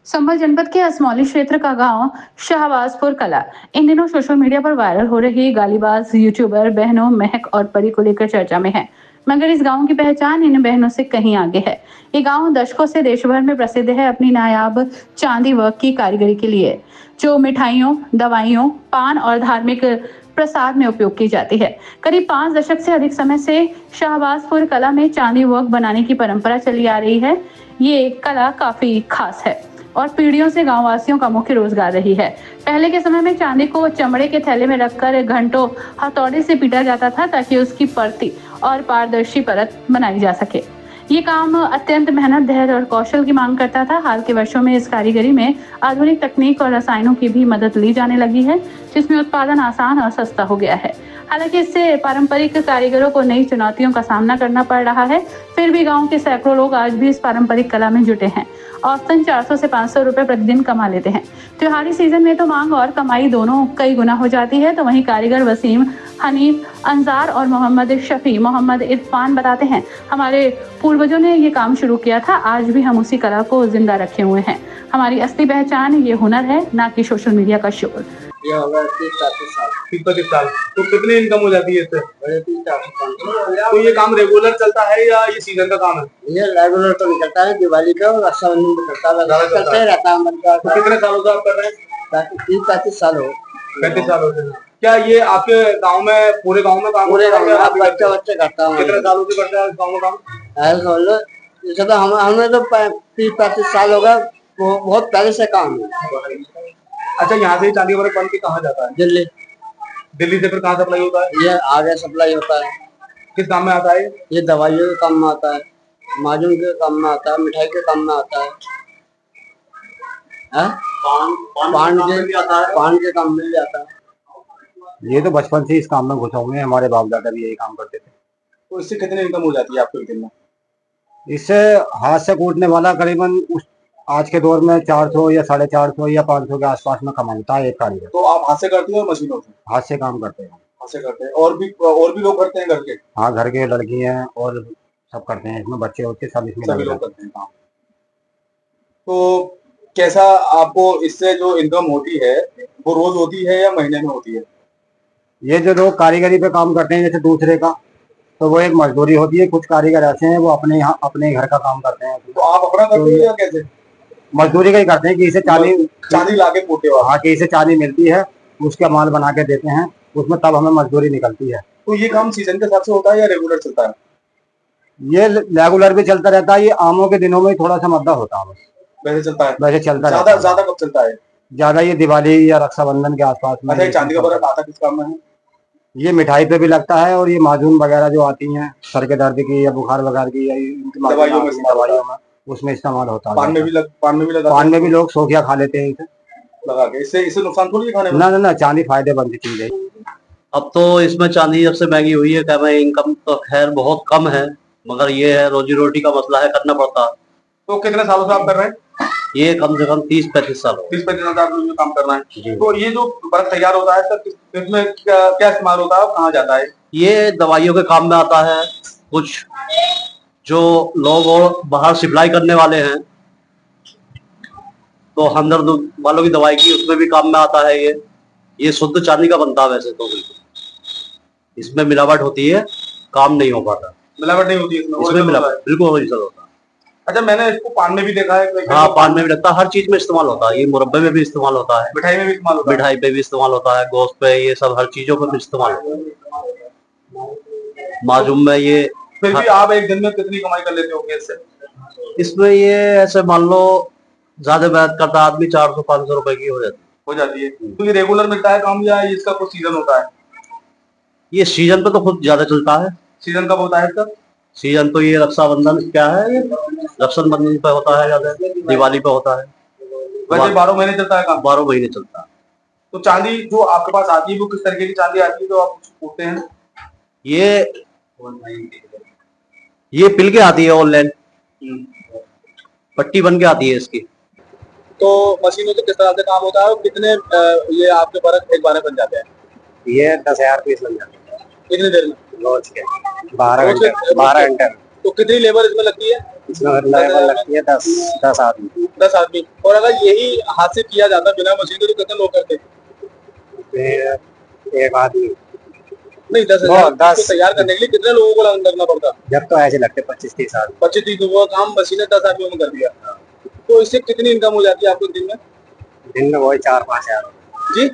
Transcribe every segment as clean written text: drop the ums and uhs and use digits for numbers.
संभल जनपद के असमौली क्षेत्र का गांव शाहबाजपुर कला इन दिनों सोशल मीडिया पर वायरल हो रही गालीबाज यूट्यूबर बहनों महक और परी को लेकर चर्चा में है। मगर इस गांव की पहचान इन बहनों से कहीं आगे है। ये गांव दशकों से देश भर में प्रसिद्ध है अपनी नायाब चांदी वर्क की कारीगरी के लिए, जो मिठाइयों, दवाइयों, पान और धार्मिक प्रसाद में उपयोग की जाती है। करीब 5 दशक से अधिक समय से शाहबाजपुर कला में चांदी वर्क बनाने की परंपरा चली आ रही है। ये कला काफी खास है और पीढ़ियों से गांव वासियों का मुख्य रोजगार रही है। पहले के समय में चांदी को चमड़े के थैले में रखकर घंटों हथौड़े से पीटा जाता था ताकि उसकी परती और पारदर्शी परत बनाई जा सके। ये काम अत्यंत मेहनत, धैर्य और कौशल की मांग करता था। हाल के वर्षों में इस कारीगरी में आधुनिक तकनीक और रसायनों की भी मदद ली जाने लगी है, जिसमें उत्पादन आसान और सस्ता हो गया है। हालांकि इससे पारंपरिक कारीगरों को नई चुनौतियों का सामना करना पड़ रहा है। फिर भी गांव के सैकड़ों लोग आज भी इस पारंपरिक कला में जुटे हैं। औसतन 400 से 500 रुपए प्रतिदिन कमा लेते हैं। त्योहारी सीजन में तो मांग और कमाई दोनों कई गुना हो जाती है। तो वहीं कारीगर वसीम, हनीफ, अंजार और मोहम्मद शफी, मोहम्मद इरफान बताते हैं, हमारे पूर्वजों ने ये काम शुरू किया था, आज भी हम उसी कला को जिंदा रखे हुए हैं। हमारी असली पहचान ये हुनर है, ना कि सोशल मीडिया का शोर। ये होगा 30-35 साल। 30-35 साल। तो कितनी इनकम हो जाती है इससे? 30-40 तो ये काम रेगुलर चलता है या ये सीजन का काम है? ये रेगुलर तो नहीं चलता है, दिवाली पे और रक्षाबंधन पे चलता है, चलता ही रहता है। तो कितने सालों से आप कर रहे हैं? 30-35 साल हो। 35 साल हो गए। क्या ये आपके गांव में, पूरे गांव में काम? पूरे गांव में आप बच्चे करता हूँ। कितने सालों से करते हैं गाँव में काम? जैसे तो हमें तो 30-35 साल हो गए, बहुत पहले से काम है। अच्छा, यहाँ से चांदी वर्क बन के कहाँ जाता है? दिल्ली। दिल्ली से फिर कहाँ सप्लाई होता है? ये आगे सप्लाई होता है। किस काम में आता है? ये दवाइयों के काम में आता है, माजून के काम में आता है, मिठाई के काम में आता है, पान के काम में भी आता है। ये तो बचपन से इस काम में घुसा हुए हैं, हमारे बाप दादा भी यही काम करते थे। तो इससे कितनी इनकम हो जाती है आपको दिन में? इससे हाथ से कूटने वाला करीबन आज के दौर में 400 या 450 या 500 के आसपास में कमाता है एक कारीगर। तो आप हाथ से करते हैं और मशीनों से? हाथ से काम करते हैं। हाथ से करते हैं। और भी लोग करते हैं घर के? हाँ, घर के लड़की हैं और सब करते हैं, इसमें बच्चे होते सब इसमें सभी लोग करते हैं काम। तो कैसा आपको इससे जो इनकम होती है वो रोज होती है या महीने में होती है? ये जो लोग कारीगरी पे काम करते हैं जैसे दूसरे का, तो वो एक मजदूरी होती है। कुछ कारीगर ऐसे हैं वो अपने यहाँ अपने घर का काम करते हैं। तो आप अपना करते हैं या कैसे? मजदूरी का ही करते हैं कि इसे चांदी लाके पोते हो? हाँ, कि इसे चांदी मिलती है, उसका माल बना के देते हैं, उसमें तब हमें मजदूरी निकलती है। तो ये काम सीजन के हिसाब से होता है या रेगुलर चलता है? ये रेगुलर भी चलता रहता है। ये आमों के दिनों में थोड़ा सा मद्दा होता है, वैसे चलता है। वैसे चलता रहता है। ज्यादा कब चलता है? ज्यादा ये दिवाली या रक्षाबंधन के आसपास में। अच्छा, चांदी का वर्क आता किस काम में है? ये मिठाई पे भी लगता है और ये माजून वगैरह जो आती हैं सर के दर्द की या बुखार वगैरह की या दवाइयों में उसमें इस्तेमाल होता है। पान में भी लोग सोखिया खा लेते हैं इसे लगा के। इससे नुकसान थोड़ी है खाने में? ना, चांदी फायदेमंद चीज है। अब तो इसमें चांदी जब से महंगी हुई है, क्या मैं इनकम तो खैर बहुत कम है, मगर ये है रोजी रोटी का मसला है, करना पड़ता है। तो कितने सालों से आप कर रहे हैं? ये कम से कम 30-35 साल। 30-35 साल से आप लोग काम कर रहे हैं। तो ये जो वर्क तैयार होता है तो इसमें क्या इस्तेमाल होता है और कहाँ जाता है? ये दवाइयों के काम में आता है। कुछ जो लोग और बाहर सप्लाई करने वाले हैं, तो हमदर्द वालों की दवाई की, उसमें भी काम में आता है। ये शुद्ध चांदी का बनता है। वैसे तो बिल्कुल इसमें मिलावट होती है, काम नहीं हो पाता। मिलावट नहीं होती इसमें मिलावट बिल्कुल ओरिजिनल होता है। अच्छा, मैंने इसको पान में भी देखा है। हाँ, पान में भी लगता है, हर चीज में इस्तेमाल होता है। ये मुरब्बे में भी इस्तेमाल होता है, मिठाई में भी इस्तेमाल होता है, मिठाई पे भी इस्तेमाल होता है, गोश्त पे, ये सब हर चीजों पर भी इस्तेमाल होता है। माजूम में ये। फिर भी आप एक दिन में कितनी कमाई कर लेते होंगे इससे? इसमें ये ऐसे मान लो ज्यादा मेहनत करता आदमी 400-500 रुपए की हो जाती है। तो ये रेगुलर मिलता है काम या इसका कुछ सीजन होता है? ये सीजन पे तो खुद ज्यादा चलता है। सीजन कब होता है इसका? सीजन तो ये रक्षाबंधन क्या है, रक्षाबंधन पे होता है ज्यादा, दिवाली पे होता है। वैसे 12 महीने चलता है काम? 12 महीने चलता है। तो चांदी जो आपके पास आती है वो किस तरीके की चांदी आती है जो आप पूछते हैं? ये पिल के आती है, ऑनलाइन पट्टी बन के आती है इसकी। तो मशीनों से किस तरह से काम होता है और कितने ये आपके वर्क एक बार में बन जाते हैं? ये 10,000 पीस बन जाते हैं। कितनी देर में? रोज के 12 घंटे। तो कितनी लेबर इसमें लगती है? इसमें लेबर लगती है 10 आदमी। 10 आदमी। और अगर यही हाथ से किया जाता बिना मशीन के तो कितने लोग करते? एक आदमी नहीं, 10,000 को तैयार करने के लिए कितने लोगों को लगना पड़ता? जब तो ऐसे लगते 25-30 आदमी। 25-30 लोगों का काम मशीन ने 10 आदमियों में कर दिया। तो इससे कितनी इनकम हो जाती है आपको दिन में? दिन में वही 4-5 हजार जी,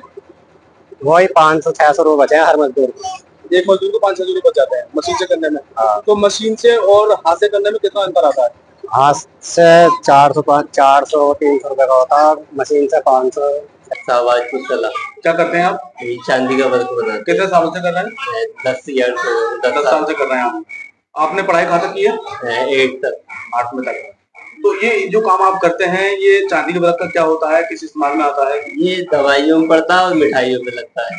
वही 500-600 रुपए बचे हैं हर मजदूर को। एक मजदूर को 500 रुपए बच जाते हैं मशीन से करने में। हाँ। तो मशीन से और हाथ से करने में कितना अंतर आता है? हाथ से 400-300 रुपए का होता है, मशीन से 500। शाहबाजपुर कला। क्या करते हैं आप? चांदी का वर्क बनाते कितने सालों से कर रहे हैं? हैं। 10 साल से कर रहे हैं आप। आपने पढ़ाई कहाँ तक की है? 8 तक। 8 में तक। तो ये जो काम आप करते हैं ये चांदी के वर्क का क्या होता है, किस इस्तेमाल में आता है? ये दवाइयों में पड़ता है और मिठाइयों में लगता है।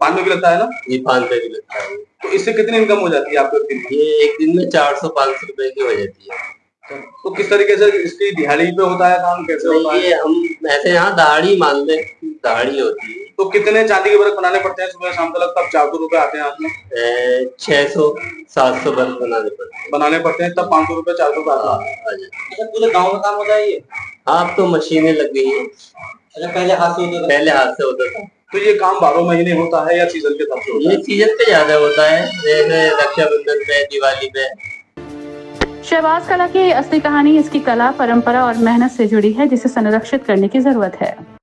पान में भी लगता है ना? ये 5 पे भी लगता है। तो इससे कितनी इनकम हो जाती है आपको एक दिन में? ये एक दिन में 400-500 रुपए की हो जाती है। तो किस तरीके से इसकी दिहाड़ी पे होता है काम, कैसे होता है? ये हम ऐसे यहाँ दहाड़ी मान लें, दहाड़ी होती है। तो कितने चांदी के वर्क बनाने पड़ते हैं सुबह शाम तक? तब 400 रुपए आते हैं हाथ में? 600-700 वर्क बनाने पड़ते हैं तब 500 रुपए 400 रुपए आते हैं। पूरे गाँव में काम होता है ये? हाँ, अब तो मशीनें लग गई है। पहले हाथ से होता था। तो ये काम 12 महीने होता है या सीजन के हिसाब से होता है? ये सीजन पे ज्यादा होता है, जैसे रक्षाबंधन पे, दिवाली पे। शहबाज कला की असली कहानी इसकी कला, परंपरा और मेहनत से जुड़ी है, जिसे संरक्षित करने की जरूरत है।